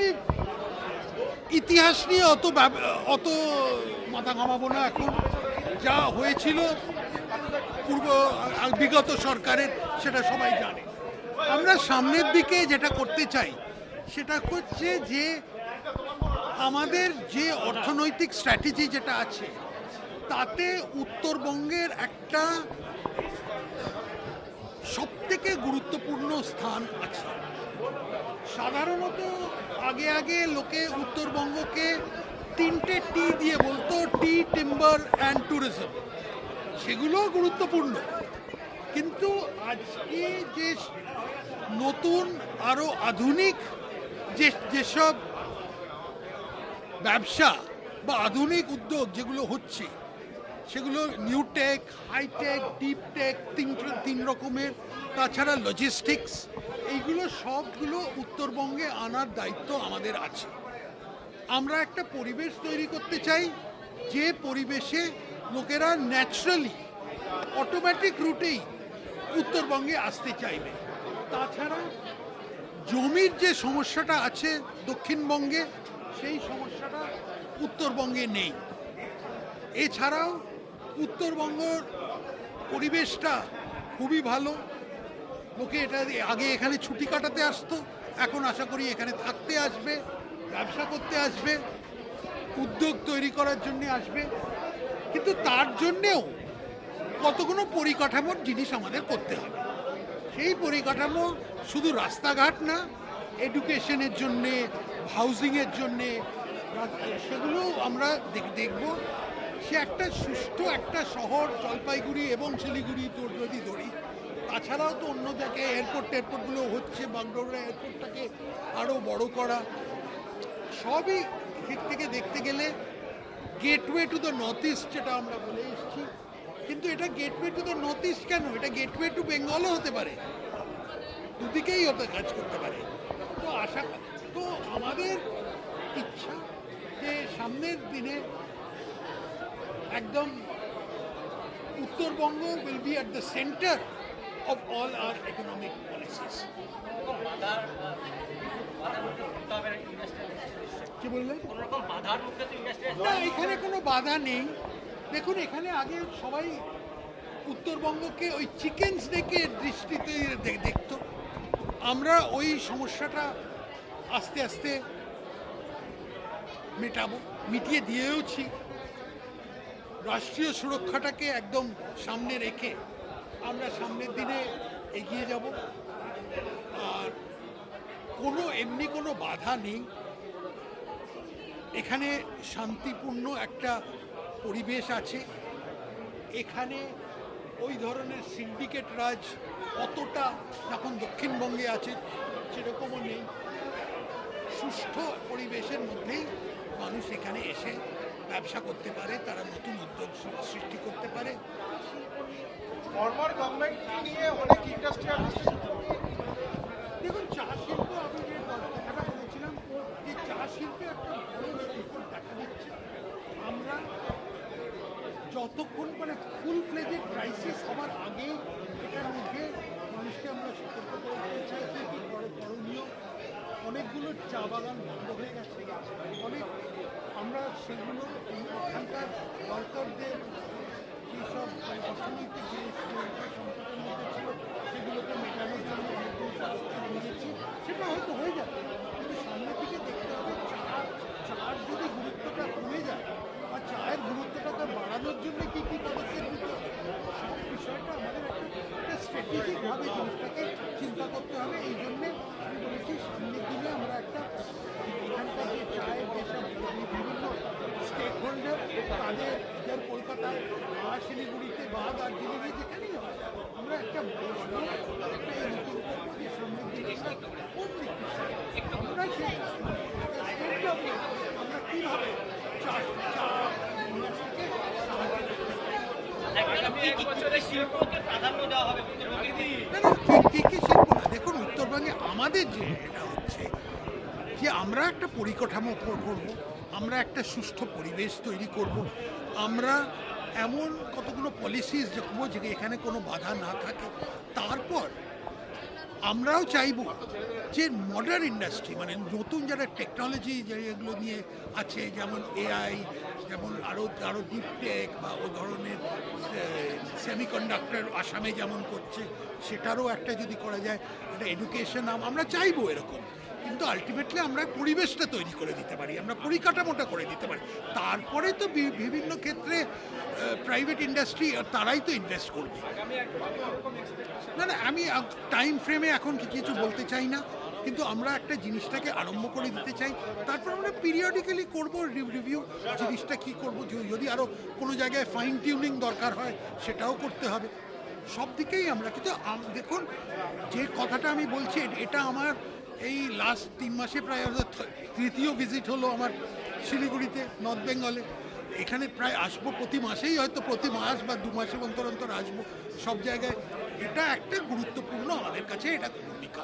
আমি ইতিহাস নিয়ে অত মাথা ঘামাবো না। এখন যা হয়েছিল বিগত সরকারের সেটা সবাই জানে। আমরা সামনের দিকে যেটা করতে চাই সেটা হচ্ছে যে আমাদের যে অর্থনৈতিক স্ট্র্যাটেজি যেটা আছে তাতে উত্তরবঙ্গের একটা সবথেকে গুরুত্বপূর্ণ স্থান আছে। সাধারণত আগে লোকে উত্তরবঙ্গকে 3টে টি দিয়ে বলতো, টি, টিম্বার অ্যান্ড ট্যুরিজম। সেগুলোও গুরুত্বপূর্ণ, কিন্তু আজকে যে নতুন আরও আধুনিক যেসব ব্যবসা বা আধুনিক উদ্যোগ যেগুলো হচ্ছে সেগুলো new tech, hi tech, deep tech, তিন রকমের, তাছাড়া লজিস্টিক্স, এইগুলো সবগুলো উত্তরবঙ্গে আনার দায়িত্ব আমাদের আছে। আমরা একটা পরিবেশ তৈরি করতে চাই যে পরিবেশে লোকেরা ন্যাচারালি অটোমেটিক রুটেই উত্তরবঙ্গে আসতে চাইবে। তাছাড়া জমির যে সমস্যাটা আছে দক্ষিণবঙ্গে, সেই সমস্যাটা উত্তরবঙ্গে নেই। এছাড়াও উত্তরবঙ্গের পরিবেশটা খুবই ভালো। লোকে এটা আগে এখানে ছুটি কাটাতে আসতো, এখন আশা করি এখানে থাকতে আসবে, ব্যবসা করতে আসবে, উদ্যোগ তৈরি করার জন্য আসবে। কিন্তু তার জন্যেও কতগুলো পরিকাঠামোর জিনিস আমাদের করতে হবে। সেই পরিকাঠামো শুধু রাস্তাঘাট না, এডুকেশনের জন্যে, হাউজিংয়ের জন্যে, সেগুলো আমরা দেখব। সে একটা সুষ্ঠু একটা শহর জলপাইগুড়ি এবং শিলিগুড়ি যদি ধরি, তাছাড়াও তো অন্য জায়গায় এয়ারপোর্টগুলো হচ্ছে, বাগডোগরা এয়ারপোর্টটাকে আরও বড় করা, সবই দিক থেকে দেখতে গেলে gateway to the north east যেটা আমরা বলে এসেছি। কিন্তু এটা gateway to the north east কেন, এটা গেটওয়ে টু বেঙ্গলও হতে পারে, দুদিকেই ওটা কাজ করতে পারে। তো তো আমাদের ইচ্ছা যে সামনের দিনে একদম Uttarbanga will be at the center of all our economic policies. কি বললেন? না, এখানে কোনো বাধা নেই। দেখুন, এখানে আগে সবাই উত্তরবঙ্গকে ওই চিকেন্স দেখে দৃষ্টিতে দেখতো। আমরা ওই সমস্যাটা আস্তে আস্তে মিটিয়ে দিয়েওছি। রাষ্ট্রীয় সুরক্ষাটাকে একদম সামনে রেখে আমরা সামনের দিনে এগিয়ে যাব। আর এমনি কোনো বাধা নেই। এখানে শান্তিপূর্ণ একটা পরিবেশ আছে। এখানে ওই ধরনের সিন্ডিকেট রাজ অতটা যখন দক্ষিণবঙ্গে আছে সেরকমও নেই। সুষ্ঠু পরিবেশের মধ্যেই মানুষ এখানে এসে ব্যবসা করতে পারে, তারা নতুন উদ্যোগ সৃষ্টি করতে পারে। দেখুন, চা শিল্প, আমি যে কথাটা বলেছিলাম যে চা শিল্পে একটা বড় শিল্প দেখা দিচ্ছে। আমরা যতক্ষণ ফুল ফ্লেজেড ক্রাইসিস হওয়ার আগে এটার মধ্যে মানুষকে আমরা সতর্ক করে দিতে চাইছি কি করণীয়। অনেকগুলো চা বাগান বন্ধ হয়ে গেছে, আমরা সেগুলো এখানকার ওয়ার্কারদের যেসব অর্থনৈতিক যে সংকটের মধ্যে ছিল সেগুলোকে মেটানোর জন্য নিয়েছি। সেটা হয়তো হয়ে যাবে, কিন্তু সামনের দিকে দেখতে হবে চার যদি গুরুত্বটা কমে যায় বা চায়ের গুরুত্বটাকে বাড়ানোর জন্য কী পদক্ষেপ নিতে হবে, সব বিষয়টা আমাদের একটা স্ট্র্যাটেজিকভাবে জিনিসটাকে চিন্তা করতে হবে। এই জন্যে আমি বলেছি সামনের দিনে আমরা একটা এখানকার যে চায়ের যেসব বিভিন্ন স্টেক হোল্ডার তাদের কলকাতায় বা শিলিগুড়িতে বা দার্জিলিংয়ে যেখানেই হয়, আমরা একটা বসবো, একটা নতুন করবো যে সামনের দিনে আমরা সেই আমরা কীভাবে দেখুন, উত্তরবঙ্গে আমাদের যে এটা হচ্ছে যে আমরা একটা পরিকাঠামো করব, আমরা একটা সুষ্ঠু পরিবেশ তৈরি করব, আমরা এমন কতগুলো পলিসিস দেখবো যে এখানে কোনো বাধা না থাকে। তারপর আমরাও চাইবো যে মডার্ন ইন্ডাস্ট্রি মানে নতুন যারা টেকনোলজি যেগুলো নিয়ে আছে, যেমন এআই, যেমন আরও ডিপ টেক বা ও ধরনের সেমিকন্ডাক্টর আসামে যেমন করছে, সেটারও একটা যদি করা যায়, একটা এডুকেশন আমরা চাইবো এরকম। কিন্তু আলটিমেটলি আমরা পরিবেশটা তৈরি করে দিতে পারি, আমরা পরিকাঠামোটা করে দিতে পারি, তারপরে তো বিভিন্ন ক্ষেত্রে প্রাইভেট ইন্ডাস্ট্রি তারাই তো ইনভেস্ট করবে। না না, আমি টাইম ফ্রেমে এখন কিছু বলতে চাই না, কিন্তু আমরা একটা জিনিসটাকে আরম্ভ করে দিতে চাই, তারপর আমরা পিরিয়ডিক্যালি করব রিভিউ, জিনিসটা কি করব, যদি আরও কোনো জায়গায় ফাইন টিউনিং দরকার হয় সেটাও করতে হবে। সব দিকেই আমরা, কিন্তু দেখুন যে কথাটা আমি বলছি, এটা আমার এই লাস্ট 3 মাসে প্রায় তৃতীয় ভিজিট হলো আমার শিলিগুড়িতে, নর্থ বেঙ্গলে। এখানে প্রায় আসবো প্রতি মাসেই, হয়তো প্রতি মাস বা 2 মাসে অন্তর অন্তর আসবো সব জায়গায়। এটা একটা গুরুত্বপূর্ণ আমাদের কাছে, এটা ভূমিকা,